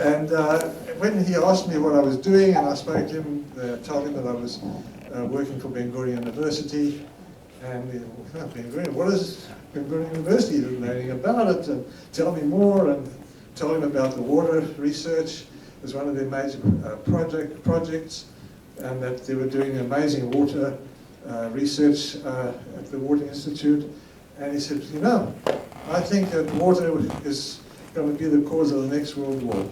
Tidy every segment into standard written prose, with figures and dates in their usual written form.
And when he asked me what I was doing, and I spoke to him, told him that I was working for Ben Gurion University, and Ben Gurion, what is Ben Gurion University? He didn't know anything about it, and tell me more, and told him about the water research as one of their major projects, and that they were doing amazing water research at the Water Institute. And he said, you know, I think that water is going to be the cause of the next World War.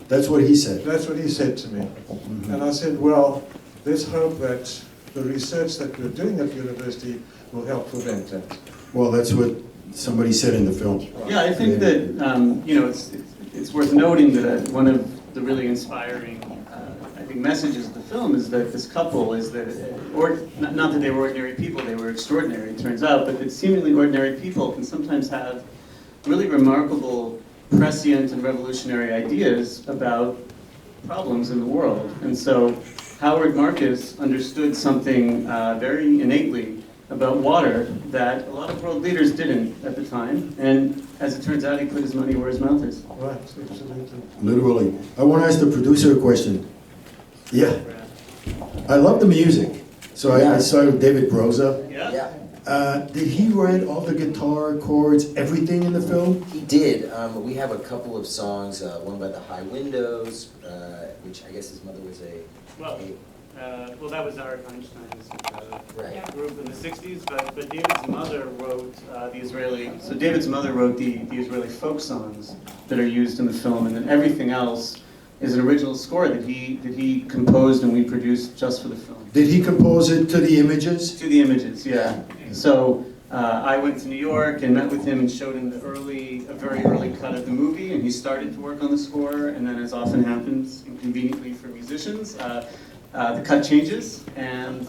That's what he said. That's what he said to me. Mm-hmm. And I said, well, let's hope that the research that we're doing at the university will help prevent that. Well, that's what somebody said in the film. Yeah, I think that, you know, it's worth noting that one of the really inspiring, I think, messages of the film is that this couple is that, not that they were ordinary people, they were extraordinary, it turns out, but that seemingly ordinary people can sometimes have really remarkable, prescient and revolutionary ideas about problems in the world. And so Howard Marcus understood something very innately about water that a lot of world leaders didn't at the time. And as it turns out, he put his money where his mouth is. Right, absolutely. Literally. I want to ask the producer a question. Yeah. I love the music. So I saw David Broza. Yeah. Did he write all the guitar chords, everything in the film? He did. We have a couple of songs, one by the High Windows, which I guess his mother was Well, that was Arik Einstein's right. group in the 60s, but David's mother wrote David's mother wrote the Israeli folk songs that are used in the film, and then everything else is an original score that he composed and we produced just for the film. Did he compose it to the images? To the images, yeah. So I went to New York and met with him and showed him a very early cut of the movie, and he started to work on the score, and then, as often happens, inconveniently for musicians, the cut changes, and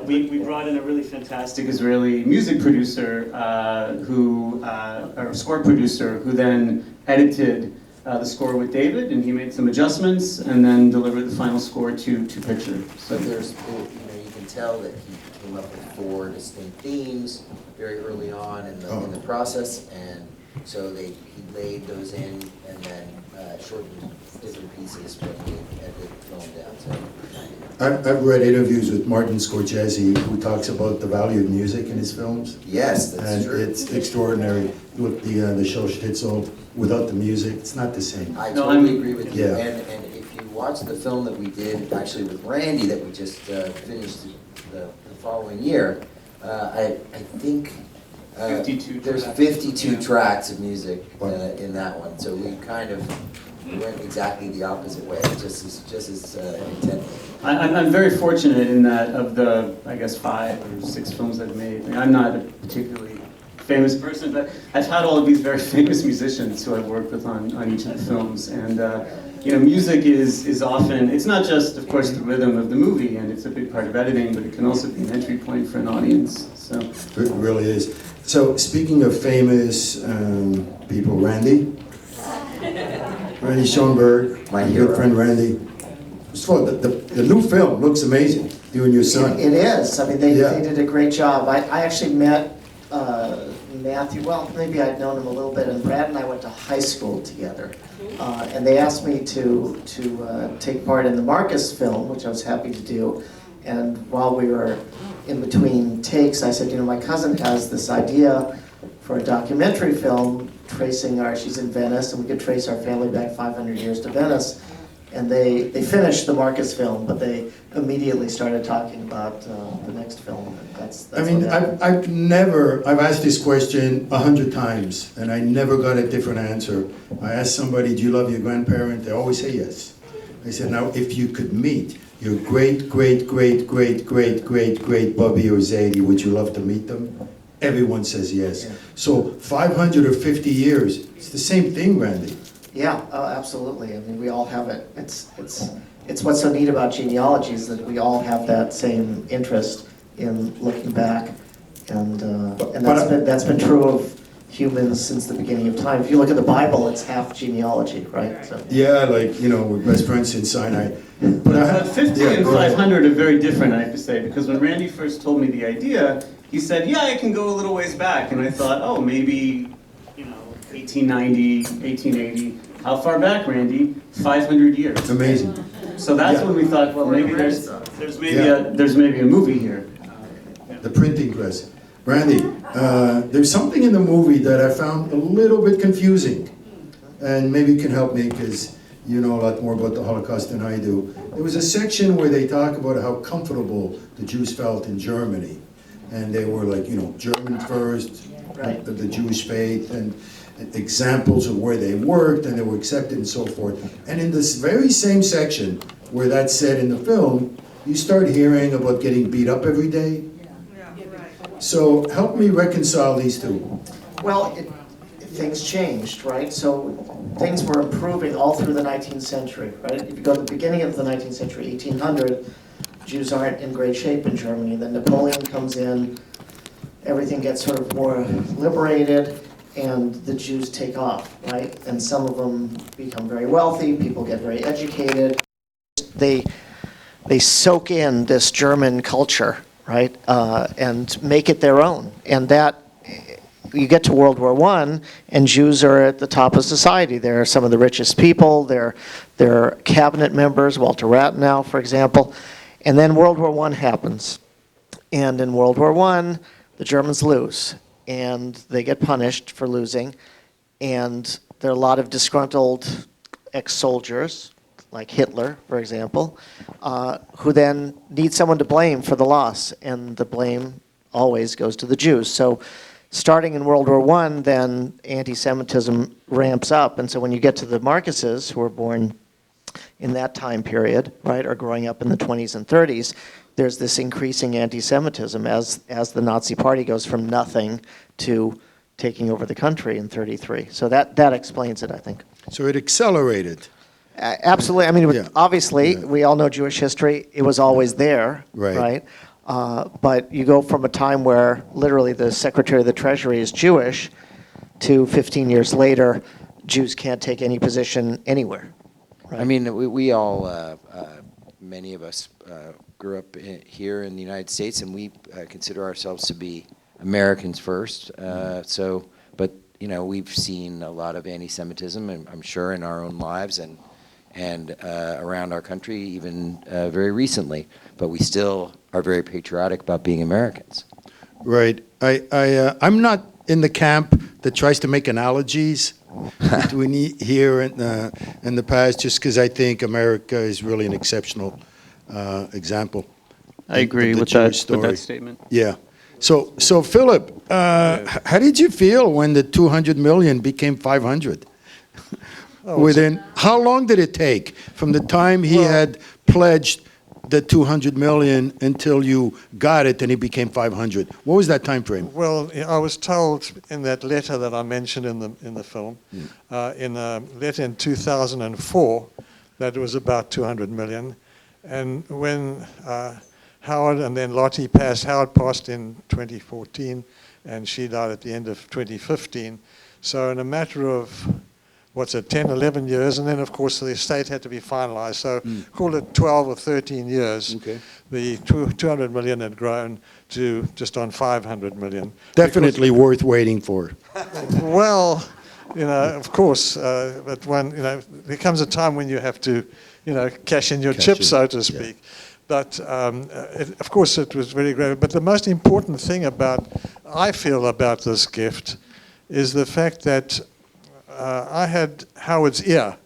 we brought in a really fantastic Israeli music producer, or score producer, who then edited the score with David, and he made some adjustments, and then delivered the final score to picture. So there's, you can tell that he came up with 4 distinct themes very early on in the process, and so he laid those in, and then shortened different pieces from the film down. So I've read interviews with Martin Scorsese, who talks about the value of music in his films. yes, that's true. And it's extraordinary. Look, the show Schnitzel, without the music, it's not the same. I totally agree with you. Yeah. And if you watch the film that we did actually with Randy that we just finished the following year, I think 52 there's tracks. 52 tracks of music in that one. So we kind of went exactly the opposite way, just as intended. I'm very fortunate in that of the, I guess, 5 or 6 films I've made. I mean, I'm not a particularly famous person, but I've had all of these very famous musicians who I've worked with on each of the films. And you know, music is often, it's not just, of course, the rhythm of the movie, and it's a big part of editing, but it can also be an entry point for an audience. So It really is. So speaking of famous people, Randy Schoenberg, My good hero. friend Randy. First of all, the new film looks amazing. You and your son. It is. I mean, they Yeah. did a great job. I actually met Matthew, well, maybe I'd known him a little bit, and Brad and I went to high school together. And they asked me to take part in the Marcus film, which I was happy to do. And while we were in between takes, I said, you know, my cousin has this idea for a documentary film tracing she's in Venice, and we could trace our family back 500 years to Venice. And they finished the Marcus film, but they immediately started talking about the next film. That's I mean, what happened. I've asked this question 100 times, and I never got a different answer. I asked somebody, do you love your grandparent? They always say yes. I said, now, if you could meet your great, great, great, great, great, great, great Bobby or Zadie, would you love to meet them? Everyone says yes. Yeah. So 550 years, it's the same thing, Randy. Yeah, absolutely. I mean, we all have it. It's what's so neat about genealogy is that we all have that same interest in looking back, and that's been true of humans since the beginning of time. If you look at the Bible, it's half genealogy, right? So. Yeah, like, you know, we're best friends since Sinai. But 50 and 500 are very different, I have to say, because when Randy first told me the idea, he said, yeah, I can go a little ways back. And I thought, oh, maybe, you know, 1890, 1880. How far back, Randy? 500 years. Amazing. So that's Yeah. when we thought, well, maybe there's maybe a movie here. The printing press. Randy, there's something in the movie that I found a little bit confusing, and maybe you can help me because you know a lot more about the Holocaust than I do. There was a section where they talk about how comfortable the Jews felt in Germany, and they were like, you know, German first, Right. the Jewish faith, and examples of where they worked, and they were accepted and so forth. And in this very same section where that's said in the film, you start hearing about getting beat up every day. So help me reconcile these two. Well, things changed, right? So things were improving all through the 19th century, right? If you go to the beginning of the 19th century, 1800, Jews aren't in great shape in Germany. Then Napoleon comes in, everything gets sort of more liberated, and the Jews take off, right? And some of them become very wealthy, people get very educated. They soak in this German culture, right? And make it their own. And that, you get to World War I, and Jews are at the top of society. They're some of the richest people. They're cabinet members, Walter Rathenau, for example. And then World War I happens. And in World War I, the Germans lose. And they get punished for losing. And there are a lot of disgruntled ex-soldiers, like Hitler, for example, who then need someone to blame for the loss. And the blame always goes to the Jews. So starting in World War I, then anti-Semitism ramps up. And so when you get to the Marcuses, who were born in that time period, right, or growing up in the 20s and 30s, there's this increasing anti-Semitism as the Nazi Party goes from nothing to taking over the country in 1933. So that explains it, I think. So it accelerated. Absolutely. I mean, Yeah. obviously, Yeah. we all know Jewish history. It was always there, Right. But you go from a time where literally the Secretary of the Treasury is Jewish to 15 years later, Jews can't take any position anywhere. Right? I mean, we all, many of us grew up here in the United States, and we consider ourselves to be Americans first. But you know, we've seen a lot of anti-Semitism, and I'm sure in our own lives and around our country, even very recently. But we still are very patriotic about being Americans. Right. I'm not in the camp that tries to make analogies between here and the past, just because I think America is really an exceptional example. I agree of the with Jewish that story. statement. Yeah. So Philip, how did you feel when the 200 million became 500? Within how long did it take from the time he had pledged the 200 million until you got it and it became 500? What was that time frame? Well, I was told in that letter that I mentioned in the film, in a letter in 2004, that it was about 200 million. And when Howard and then Lottie passed, Howard passed in 2014, and she died at the end of 2015. So in a matter of 10, 11 years, and then of course the estate had to be finalized, so call it 12 or 13 years. Okay. The 200 million had grown to just on 500 million. Definitely worth waiting for. Well, you know, of course, but there comes a time when you have to, cash in your chips, so to speak. Yeah. But of course it was very great. But the most important thing I feel about this gift is the fact that I had Howard's ear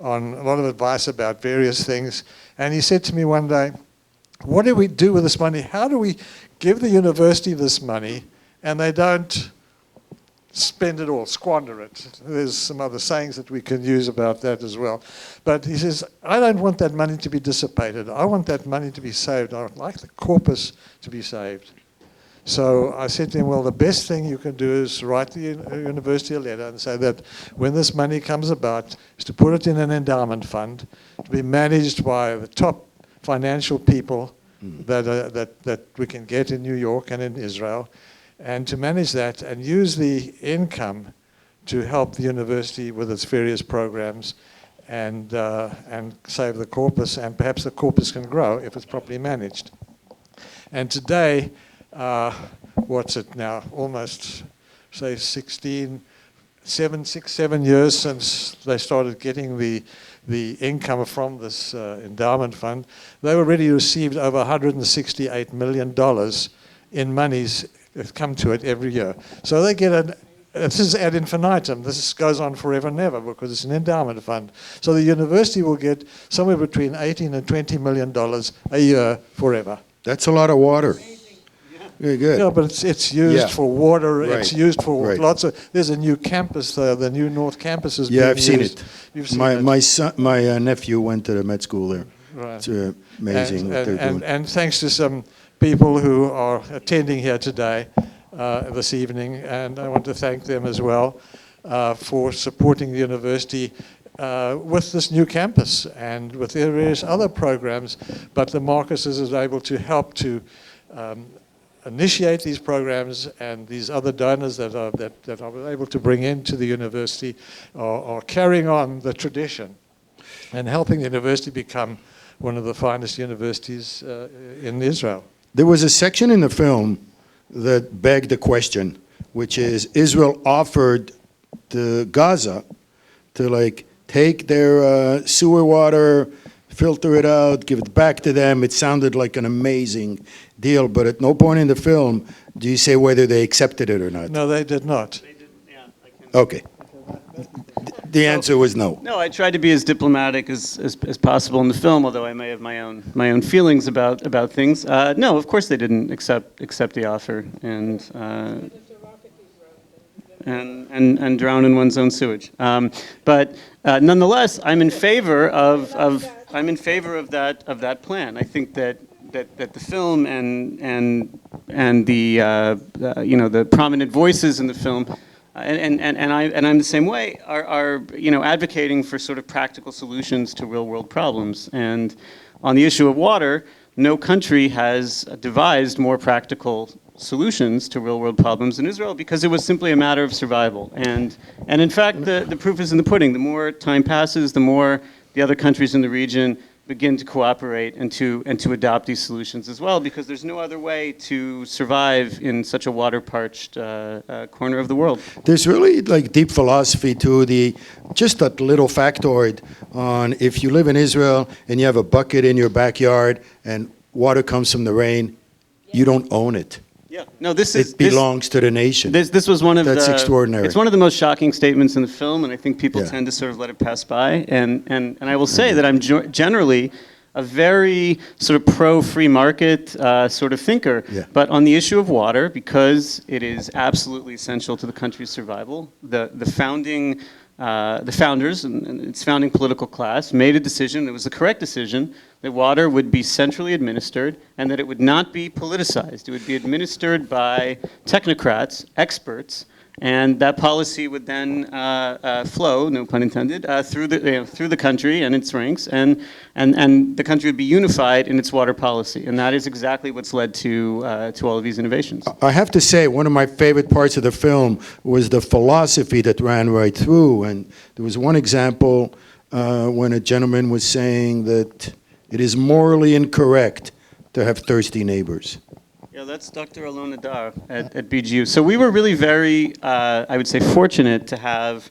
on a lot of advice about various things, and he said to me one day, what do we do with this money? How do we give the university this money and they don't spend it all, squander it? There's some other sayings that we can use about that as well. But he says, I don't want that money to be dissipated. I want that money to be saved. I would like the corpus to be saved. So I said to him, well, the best thing you can do is write the university a letter and say that when this money comes about, is to put it in an endowment fund, to be managed by the top financial people that we can get in New York and in Israel, and to manage that and use the income to help the university with its various programs and save the corpus, and perhaps the corpus can grow if it's properly managed. And today, what's it now? Almost, say, 16 7 years since they started getting the income from this endowment fund, they've already received over $168 million in monies that come to it every year. So they get this is ad infinitum. This goes on forever and ever because it's an endowment fund. So the university will get somewhere between $18 and $20 million a year forever. That's a lot of water. Very good. Yeah, but it's used for water. Right. It's used for Right. lots of. There's a new campus, the new North Campus is. Yeah, being I've seen used. it. You've seen it. My nephew went to the med school there. Right. It's amazing what they're doing. And thanks to some people who are attending here today, this evening, and I want to thank them as well for supporting the university with this new campus and with their various other programs. But the Marcuses is able to help to initiate these programs, and these other donors that I was able to bring into the university are carrying on the tradition and helping the university become one of the finest universities in Israel. There was a section in the film that begged the question, which is Israel offered to Gaza to like take their sewer water, filter it out, give it back to them. It sounded like an amazing deal, but at no point in the film do you say whether they accepted it or not. No, they did not. They did, yeah, I can. Okay. The answer was no. No, I tried to be as diplomatic as possible in the film, although I may have my own feelings about things. No, of course they didn't accept the offer and drown in one's own sewage. But nonetheless, I'm in favor of that plan. I think that the film and the the prominent voices in the film. And I'm the same way, are advocating for sort of practical solutions to real world problems. And on the issue of water, no country has devised more practical solutions to real world problems than Israel, because it was simply a matter of survival. And in fact, the proof is in the pudding. The more time passes, the more the other countries in the region begin to cooperate and to adopt these solutions as well, because there's no other way to survive in such a water-parched corner of the world. There's really like deep philosophy to just that little factoid on if you live in Israel and you have a bucket in your backyard and water comes from the rain, you don't own it. Yeah, no, It belongs to the nation. This was one of That's extraordinary. It's one of the most shocking statements in the film, and I think people Yeah. tend to sort of let it pass by. And I will say that I'm generally a very sort of pro-free market sort of thinker. Yeah. But on the issue of water, because it is absolutely essential to the country's survival, the founders and its founding political class made a decision, it was the correct decision, that water would be centrally administered and that it would not be politicized. It would be administered by technocrats, experts, and that policy would then flow, no pun intended, through the country and its ranks, and the country would be unified in its water policy. And that is exactly what's led to all of these innovations. I have to say, one of my favorite parts of the film was the philosophy that ran right through. And there was one example when a gentleman was saying that it is morally incorrect to have thirsty neighbors. Yeah, that's Dr. Alona Dar at BGU. So we were really very, I would say, fortunate to have.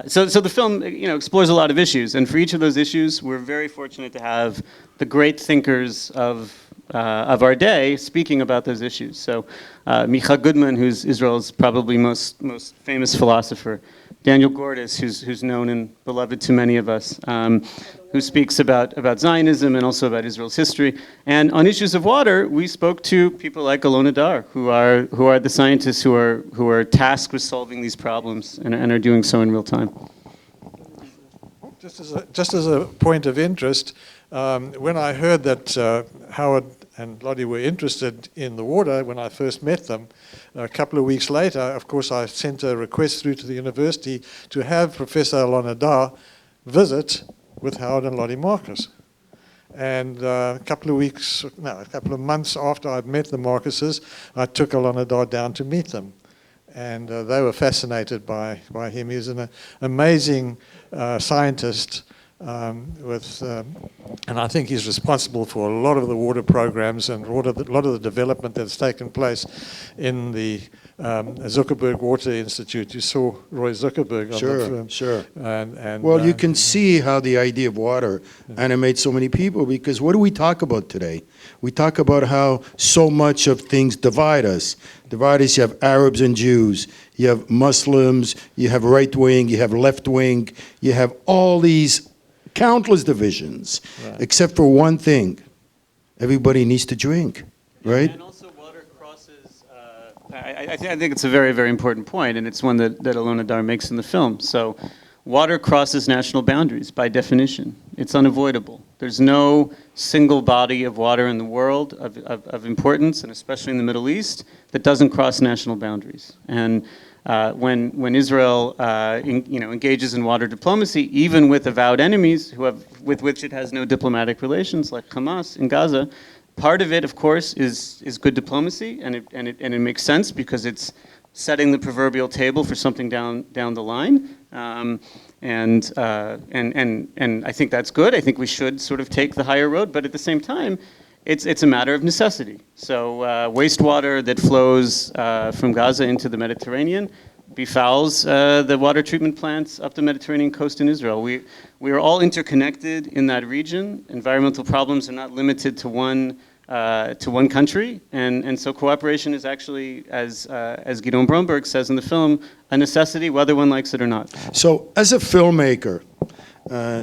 So the film, explores a lot of issues, and for each of those issues, we're very fortunate to have the great thinkers of our day speaking about those issues. So Micha Goodman, who's Israel's probably most famous philosopher, Daniel Gordis, who's known and beloved to many of us, who speaks about Zionism and also about Israel's history. And on issues of water, we spoke to people like Alona Dar, who are the scientists who are tasked with solving these problems and are doing so in real time. Just as a point of interest, when I heard that Howard and Lottie were interested in the water when I first met them, a couple of weeks later, of course, I sent a request through to the university to have Professor Alona Dar visit with Howard and Lottie Marcus. And a couple of months after I'd met the Marcuses, I took Alona Dar down to meet them. And they were fascinated by him. He's an amazing scientist and I think he's responsible for a lot of the water programs and a lot of the development that's taken place in the Zuckerberg Water Institute. You saw Roy Zuckerberg on the film. Sure. And Well, you can see how the idea of water animates so many people, because what do we talk about today? We talk about how so much of things divide us. You have Arabs and Jews, you have Muslims, you have right wing, you have left wing, you have all these countless divisions, except for one thing. Everybody needs to drink, right? And also water crosses, I think it's a very, very important point, and it's one that Alona Dar makes in the film. So water crosses national boundaries by definition. It's unavoidable. There's no single body of water in the world of importance, and especially in the Middle East, that doesn't cross national boundaries. And when Israel engages in water diplomacy, even with avowed enemies with which it has no diplomatic relations, like Hamas in Gaza, part of it, of course, is good diplomacy, and it makes sense because it's setting the proverbial table for something down the line. And I think that's good. I think we should sort of take the higher road, but at the same time, it's a matter of necessity. So wastewater that flows from Gaza into the Mediterranean befouls the water treatment plants up the Mediterranean coast in Israel. We are all interconnected in that region. Environmental problems are not limited to one country, and so cooperation is actually, as Gideon Bromberg says in the film, a necessity, whether one likes it or not. So, as a filmmaker,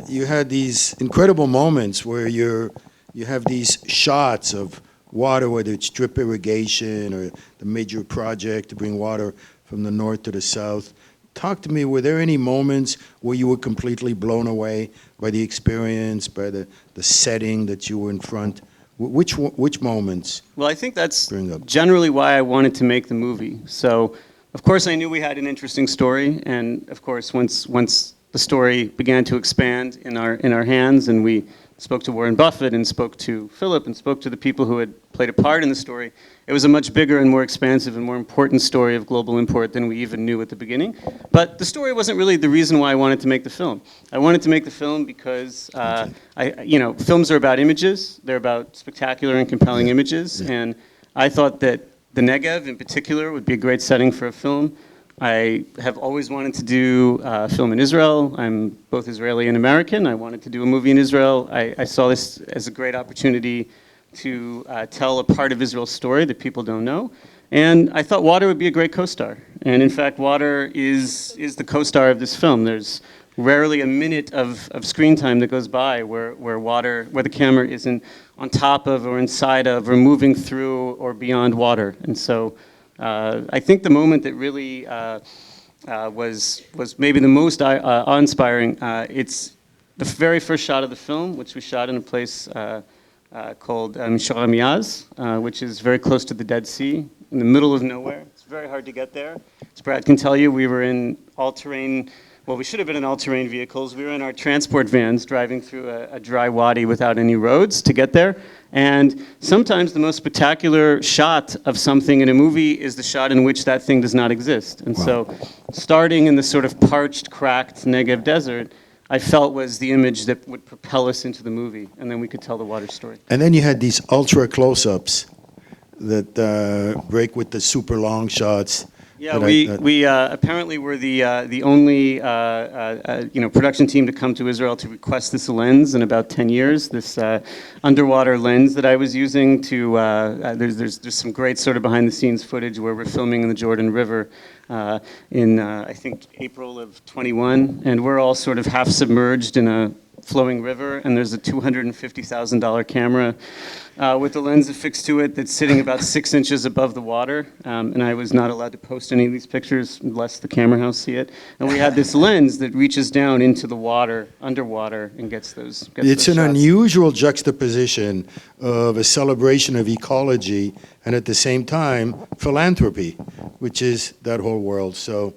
you had these incredible moments where you have these shots of water, whether it's drip irrigation or the major project to bring water from the north to the south. Talk to me, were there any moments where you were completely blown away by the experience, by the setting that you were in front? Which moments? Well, I think that's generally why I wanted to make the movie. So, of course, I knew we had an interesting story, and of course, once the story began to expand in our hands, and we spoke to Warren Buffett and spoke to Philip and spoke to the people who had played a part in the story, it was a much bigger and more expansive and more important story of global import than we even knew at the beginning. But the story wasn't really the reason why I wanted to make the film. I wanted to make the film because, films are about images. They're about spectacular and compelling images. And I thought that the Negev in particular would be a great setting for a film. I have always wanted to do a film in Israel. I'm both Israeli and American. I wanted to do a movie in Israel. I saw this as a great opportunity to tell a part of Israel's story that people don't know. And I thought water would be a great co-star. And in fact, water is the co-star of this film. There's rarely a minute of screen time that goes by where the camera isn't on top of or inside of or moving through or beyond water. And so I think the moment that really was maybe the most awe-inspiring, it's the very first shot of the film, which we shot in a place called Mishra Miaz, which is very close to the Dead Sea, in the middle of nowhere. It's very hard to get there. As Brad can tell you, we were in all-terrain, well, we should have been in all-terrain vehicles. We were in our transport vans driving through a dry wadi without any roads to get there. And sometimes the most spectacular shot of something in a movie is the shot in which that thing does not exist. And so starting in the sort of parched, cracked Negev desert, I felt was the image that would propel us into the movie, and then we could tell the water story. And then you had these ultra close-ups that break with the super long shots. Yeah, we apparently were the only production team to come to Israel to request this lens in about 10 years. This underwater lens that I was using to there's some great sort of behind-the-scenes footage where we're filming in the Jordan River in I think April of 21, and we're all sort of half submerged in a flowing river, and there's a $250,000 camera with the lens affixed to it that's sitting about 6 inches above the water, and I was not allowed to post any of these pictures unless the camera house see it. And we had this lens that reaches down into the water, underwater, and gets those. It's an unusual juxtaposition of a celebration of ecology and at the same time philanthropy, which is that whole world. So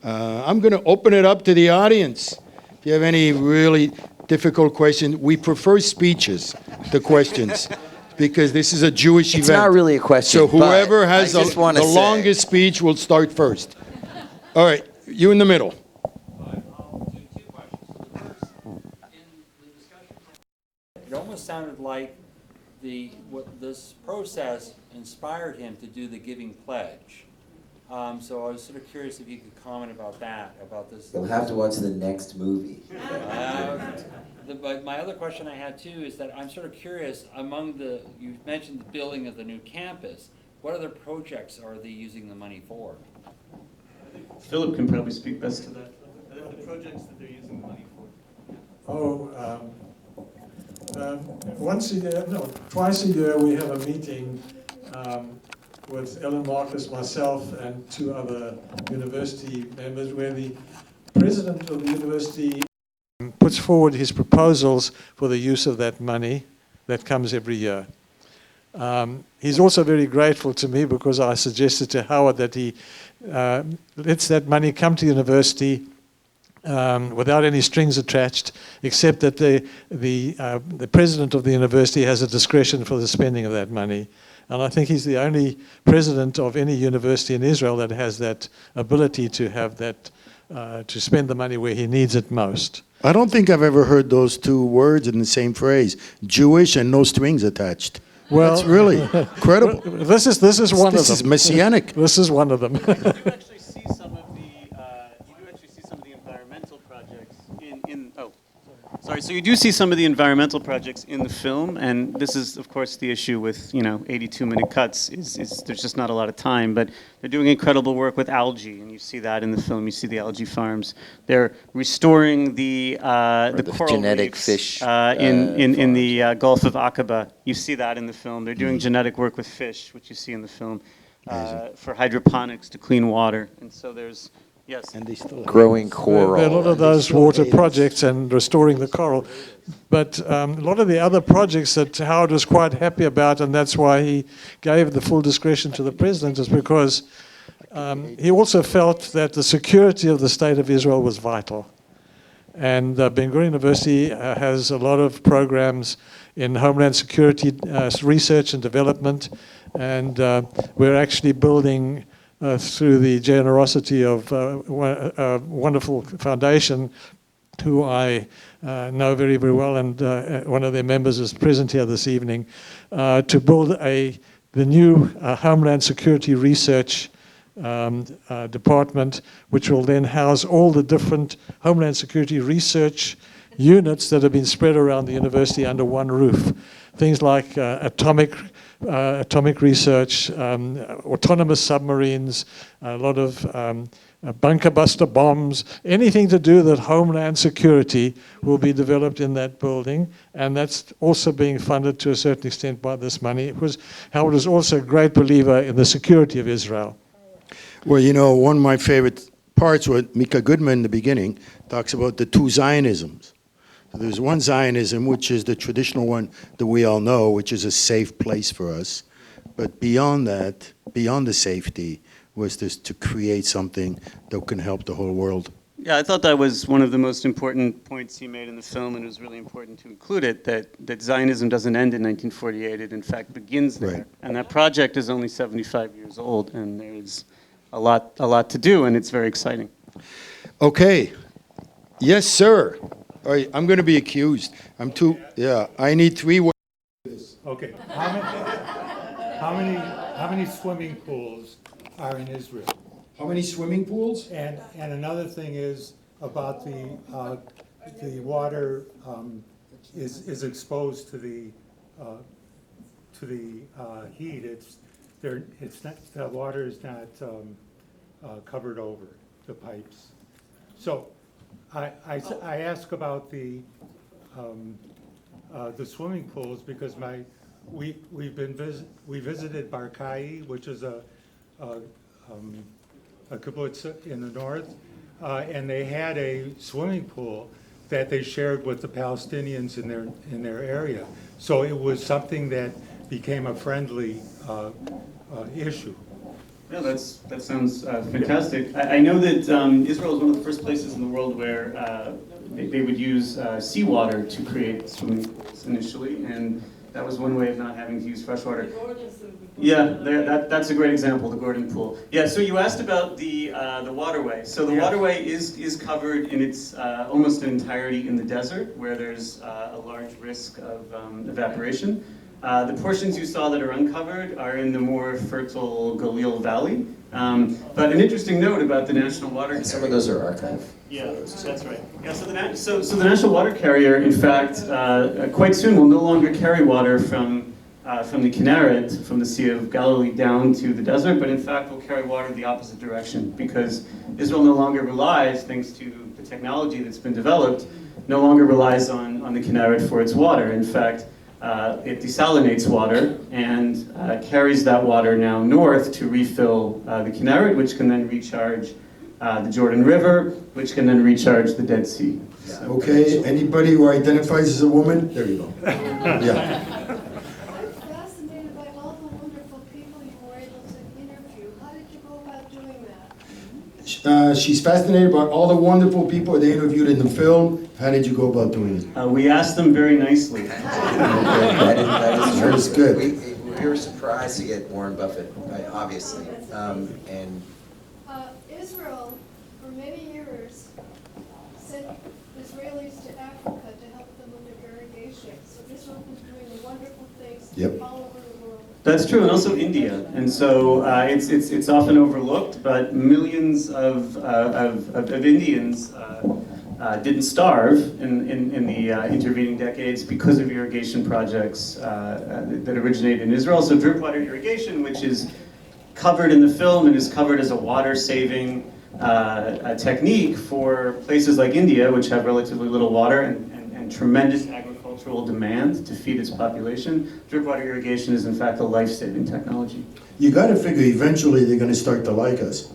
I'm going to open it up to the audience. If you have any really difficult questions, we prefer speeches to questions. Because this is a Jewish event. It's not really a question. So whoever has the longest speech will start first. All right, you in the middle. I'll do 2 questions. The first, in the discussion, it almost sounded like this process inspired him to do the Giving Pledge. So I was sort of curious if you could comment about that, about this. You'll have to watch the next movie. But my other question I had too is that I'm sort of curious, you mentioned the building of the new campus. What other projects are they using the money for? Philip can probably speak best to that. The projects that they're using the money for. Once a year, no, twice a year, we have a meeting with Ellen Marcus, myself, and 2 other university members, where the president of the university puts forward his proposals for the use of that money that comes every year. He's also very grateful to me because I suggested to Howard that he lets that money come to university without any strings attached, except that the president of the university has a discretion for the spending of that money. And I think he's the only president of any university in Israel that has that ability to have that, to spend the money where he needs it most. I don't think I've ever heard those 2 words in the same phrase, Jewish and no strings attached. Well, that's really incredible. This is one of them. This is messianic. This is one of them. You do actually see some of the environmental projects so you do see some of the environmental projects in the film, and this is of course the issue with 82-minute cuts is there's just not a lot of time, but they're doing incredible work with algae, and you see that in the film. You see the algae farms. They're restoring the coral genetic reefs, fish in the Gulf of Aqaba. You see that in the film. They're doing genetic work with fish, which you see in the film, for hydroponics to clean water, and so there's. Yes. And they still Growing coral. There are a lot of those water projects and restoring the coral. But a lot of the other projects that Howard was quite happy about, and that's why he gave the full discretion to the president, is because he also felt that the security of the state of Israel was vital. And Ben-Gurion University has a lot of programs in homeland security research and development, and we're actually building through the generosity of a wonderful foundation who I know very, very well, and one of their members is present here this evening, to build the new Homeland Security Research department, which will then house all the different Homeland Security research units that have been spread around the university under one roof. Things like atomic research, autonomous submarines, a lot of bunker buster bombs, anything to do with homeland security will be developed in that building, and that's also being funded to a certain extent by this money. Howard was also a great believer in the security of Israel. Well, one of my favorite parts was Mika Goodman in the beginning talks about the 2 Zionisms. There's one Zionism, which is the traditional one that we all know, which is a safe place for us. But beyond that, beyond the safety, was this to create something that can help the whole world. Yeah, I thought that was one of the most important points he made in the film, and it was really important to include it, that Zionism doesn't end in 1948. It, in fact, begins there. Right. And that project is only 75 years old, and there's a lot to do, and it's very exciting. Okay. Yes, sir. All right, I'm going to be accused. I need 3 words. Okay. How many swimming pools are in Israel? How many swimming pools? And another thing is about the water is exposed to the heat. The water is not covered over the pipes. So I ask about the swimming pools because we visited Barkai, which is a kibbutz in the north, and they had a swimming pool that they shared with the Palestinians in their area. So it was something that became a friendly issue. Yeah, that sounds fantastic. I know that Israel is one of the first places in the world where they would use seawater to create swimming pools initially, and that was one way of not having to use fresh water. Yeah, that's a great example, the Gordon Pool. Yeah, so you asked about the waterway. So the waterway is covered in its almost entirety in the desert, where there's a large risk of evaporation. The portions you saw that are uncovered are in the more fertile Galil Valley. But an interesting note about the National Water Carrier. And some of those are archive. Yeah, that's right. Yeah, so the National Water Carrier, in fact, quite soon will no longer carry water from the Kinneret, from the Sea of Galilee down to the desert, but in fact will carry water the opposite direction, because Israel no longer relies, thanks to the technology that's been developed, no longer relies on the Kinneret for its water. In fact, it desalinates water and carries that water now north to refill the Kinneret, which can then recharge the Jordan River, which can then recharge the Dead Sea. So, Okay, anybody who identifies as a woman? There you go. Yeah. I'm fascinated by all the wonderful people you were able to interview. How did you go about doing that? She's fascinated about all the wonderful people they interviewed in the film. How did you go about doing it? we asked them very nicely. That is true. That's good. We were surprised to get Warren Buffett, obviously. And Israel, for many years, sent Israelis to Africa to help them with their irrigation. So Israel was doing wonderful things Yep. all over the world. That's true, and also India. And so it's often overlooked, but millions of Indians didn't starve in the intervening decades because of irrigation projects that originated in Israel. So drip water irrigation, which is covered in the film and is covered as a water-saving technique for places like India, which have relatively little water and tremendous agricultural demand to feed its population. Drip water irrigation is in fact a life-saving technology. You got to figure eventually they're going to start to like us.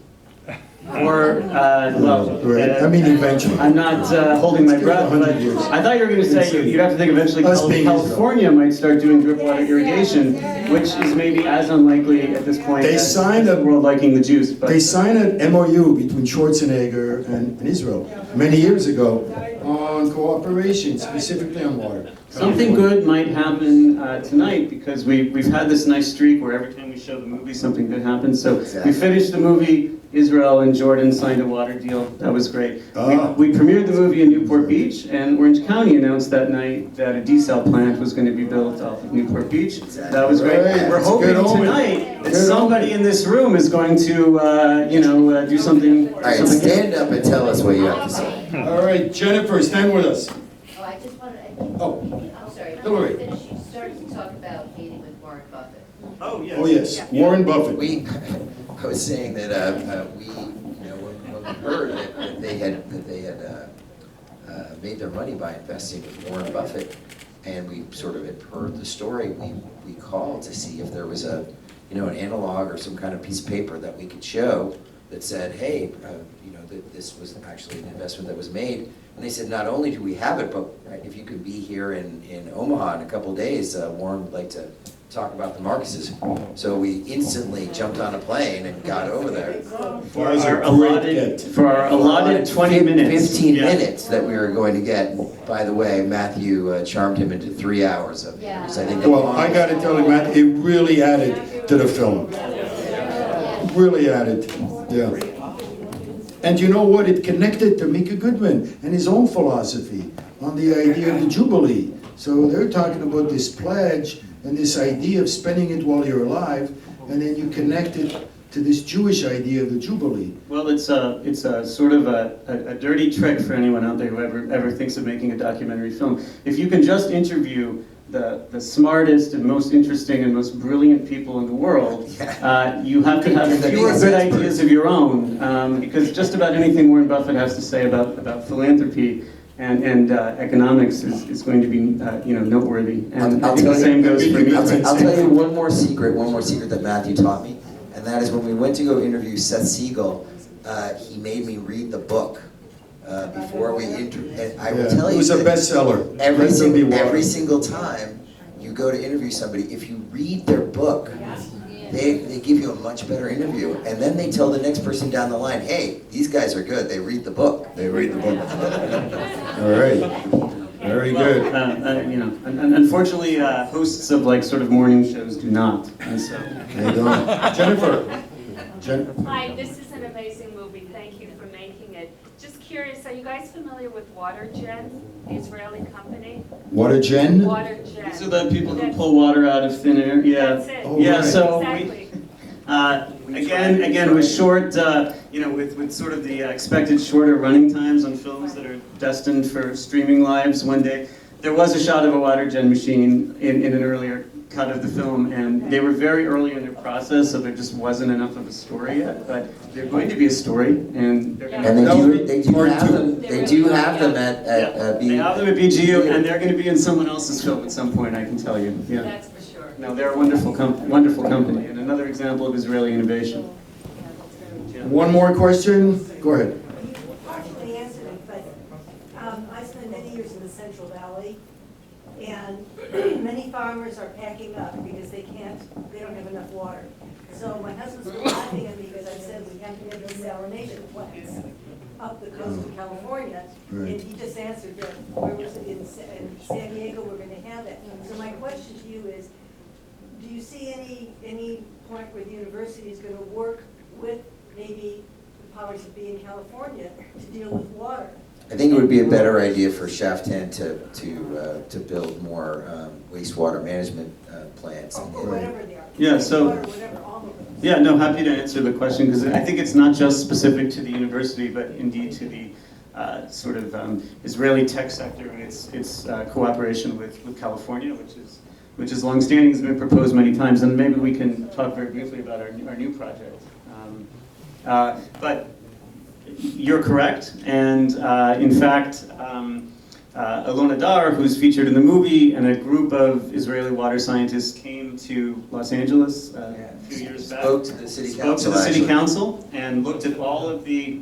Or, Right. I mean, eventually. I'm not holding my breath, but 100 years. I thought you were going to say you'd have to think eventually Us being California might start doing drip water irrigation, which is maybe as unlikely at this point They as signed the a- world liking the juice. But They signed an MOU between Schwarzenegger and Israel many years ago on cooperation, specifically on water. something good might happen tonight, because we've had this nice streak where every time we show the movie, something good happens. So Exactly. we finished the movie, Israel and Jordan signed a water deal. That was great. Ah. We premiered the movie in Newport Beach, and Orange County announced that night that a desal plant was going to be built off of Newport Beach. That was great. Right. We're That's a hoping good omen. tonight that Good somebody omen. in this room is going to, do something. all right, something stand up and tell us what you have to say. All right, Jennifer, stand with us. Oh, I just wanted, Oh, I'm sorry, Hillary. you started to talk about meeting with Warren Buffett. Oh, yes. Oh, yes, Warren Buffett. I was saying that we, when we heard that they had made their money by investing with Warren Buffett, and we sort of had heard the story, we called to see if there was an analog or some kind of piece of paper that we could show that said, hey, that this was actually an investment that was made. And they said, not only do we have it, but if you could be here in Omaha in a couple of days, Warren would like to talk about the Marcuses. So we instantly jumped on a plane and got over there. For our allotted 20 minutes. 15 Yeah. minutes that we were going to get. By the way, Matthew charmed him into 3 hours of Yeah. because I think Well, I got to tell you, Matt, it really added to the film. Really added, yeah. And you know what? It connected to Mika Goodman and his own philosophy on the idea of the Jubilee. So they're talking about this pledge and this idea of spending it while you're alive, and then you connect it to this Jewish idea of the Jubilee. Well, it's a sort of a dirty trick for anyone out there who ever thinks of making a documentary film. If you can just interview the smartest and most interesting and most brilliant people in the world, you have to have fewer good ideas of your own, because just about anything Warren Buffett has to say about philanthropy and economics is going to be noteworthy. And I think the same goes for me. I'll tell you one more secret that Matthew taught me, and that is when we went to go interview Seth Siegel, he made me read the book before we interviewed. And I will tell you, it was a bestseller. every single time you go to interview somebody, if you read their book, they give you a much better interview. And then they tell the next person down the line, hey, these guys are good. They read the book. They read the book. All right. Very good. Unfortunately, hosts of sort of morning shows do not. And so. They don't. Jennifer. Hi, this is an amazing movie. Thank you for making it. Just curious, are you guys familiar with WaterGen, the Israeli company? WaterGen? WaterGen. These are the people who pull water out of thin air. Yeah. That's it. Oh, Yeah. right. So Exactly. again, with short, with sort of the expected shorter running times on films that are destined for streaming lives one day, there was a shot of a water jet machine in an earlier cut of the film, and they were very early in their process, so there just wasn't enough of a story yet. But they're going to be a story, and they're going to. And they do Part have two. them, they do have them at They have them at BGU, and they're going to be in someone else's film at some point, I can tell you. Yeah. That's for sure. No, they're a wonderful company, and another example of Israeli innovation. Yeah. One more question? Go ahead. You partially answered it, but I spent many years in the Central Valley, and many farmers are packing up because they don't have enough water. So my husband's been laughing at me because I said we have to get desalination plants up the coast of California. Right. And he just answered that, where was it, in San Diego, we're gonna have that. So my question to you is, do you see any point where the university is gonna work with maybe the powers that be in California to deal with water? I think it would be a better idea for Shaft 10 to build more wastewater management plants. Or whatever they are. Yeah, so- Water, whatever, all of them. Yeah, no, happy to answer the question, because I think it's not just specific to the university, but indeed to the sort of Israeli tech sector and its cooperation with California, which is longstanding, has been proposed many times, and maybe we can talk very briefly about our new project. But you're correct, and in fact, Alona Dar, who's featured in the movie, and a group of Israeli water scientists came to Los Angeles a few years back. Spoke to the city Spoke council, to the city actually. council and looked at all of the,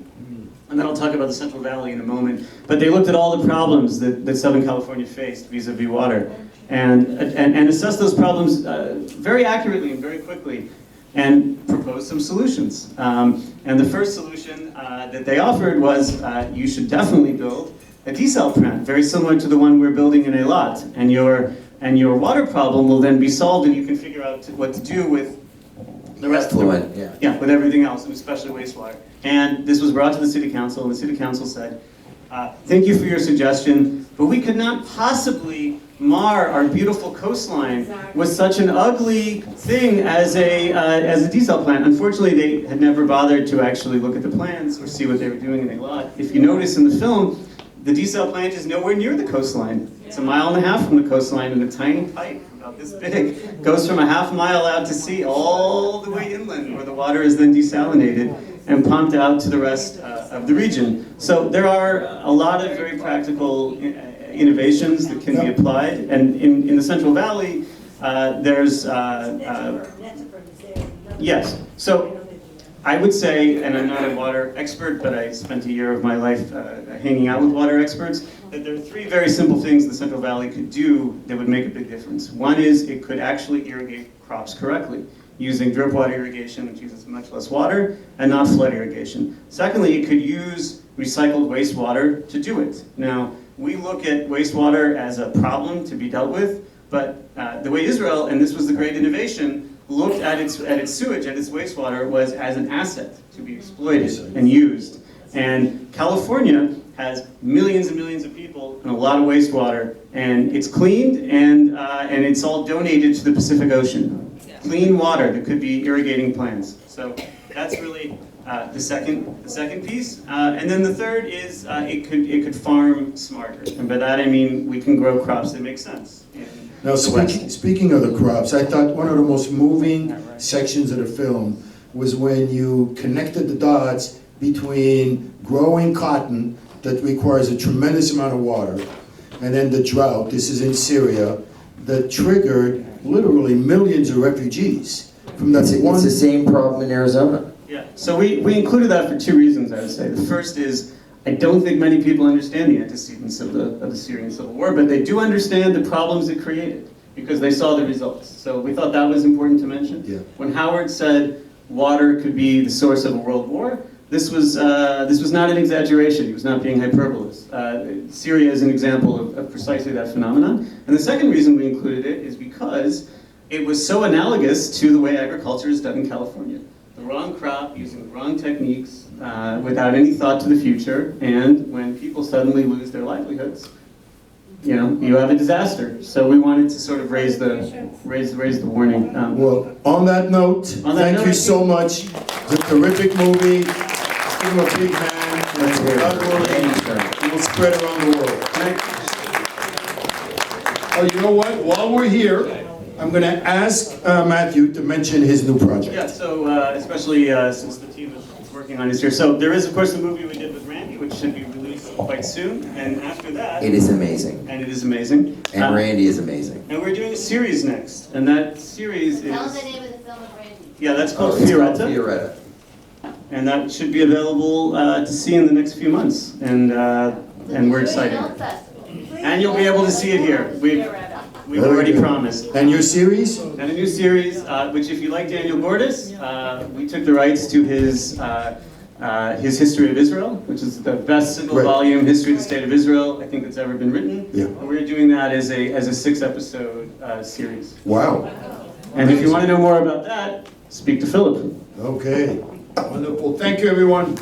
and then I'll talk about the Central Valley in a moment, but they looked at all the problems that Southern California faced vis-a-vis water, and assessed those problems very accurately and very quickly, and proposed some solutions. And the first solution that they offered was you should definitely build a desal plant, very similar to the one we're building in Eilat, and your water problem will then be solved, and you can figure out what to do with the rest of Effluent, the, yeah. with everything else, and especially wastewater. And this was brought to the city council, and the city council said, thank you for your suggestion, but we could not possibly mar our beautiful coastline with such an ugly thing as a desal plant. Unfortunately, they had never bothered to actually look at the plans or see what they were doing in Eilat. If you notice in the film, the desal plant is nowhere near the coastline. It's 1.5 miles from the coastline, and a tiny pipe about this big goes from 0.5 mile out to sea all the way inland, where the water is then desalinated and pumped out to the rest of the region. So there are a lot of very practical innovations that can be applied, and in the Central Valley, there's yes. So I would say, and I'm not a water expert, but I spent a year of my life hanging out with water experts, that there are 3 very simple things the Central Valley could do that would make a big difference. One is it could actually irrigate crops correctly, using drip water irrigation, which uses much less water, and not flood irrigation. Secondly, it could use recycled wastewater to do it. Now, we look at wastewater as a problem to be dealt with, but the way Israel, and this was the great innovation, looked at its sewage, at its wastewater, was as an asset to be exploited and used. And California has millions and millions of people and a lot of wastewater, and it's cleaned and it's all donated to the Pacific Ocean. Clean water that could be irrigating plants. So that's really the second piece. And then the third is it could farm smarter. And by that I mean we can grow crops that make sense. Now, speaking of the crops, I thought one of the most moving sections of the film was when you connected the dots between growing cotton that requires a tremendous amount of water, and then the drought, this is in Syria, that triggered literally millions of refugees from that one. It's the same problem in Arizona. Yeah, so we included that for 2 reasons, I would say. The first is, I don't think many people understand the antecedents of the Syrian civil war, but they do understand the problems it created because they saw the results. So we thought that was important to mention. Yeah. When Howard said water could be the source of a world war, this was not an exaggeration. He was not being hyperbolous. Syria is an example of precisely that phenomenon. And the second reason we included it is because it was so analogous to the way agriculture is done in California. The wrong crop, using the wrong techniques, without any thought to the future, and when people suddenly lose their livelihoods, you know, you have a disaster. So we wanted to sort of raise the warning. Well, on that note, On that thank note, you so much. It's a terrific movie. Give him a big hand. And God willing, it will spread around the world. Oh, you know what? While we're here, I'm going to ask Matthew to mention his new project. Yeah, so especially since the team is working on this here. So there is, of course, the movie we did with Randy, which should be released quite soon. And after that... It is amazing. And it is amazing. And Randy is amazing. And we're doing a series next. And that series is... Tell them the name of the film of Randy. Yeah, that's called It's called Fioretta. Fioretta. And that should be available to see in the next few months. And we're excited. And you'll be able to see it here. We've already promised. And your series? And a new series, which if you like Daniel Gordis, we took the rights to his History of Israel, which is the best single-volume history of the state of Israel I think that's ever been written. Yeah. And we're doing that as a 6-episode series. Wow. And if you want to know more about that, speak to Philip. Okay. Wonderful. Thank you, everyone.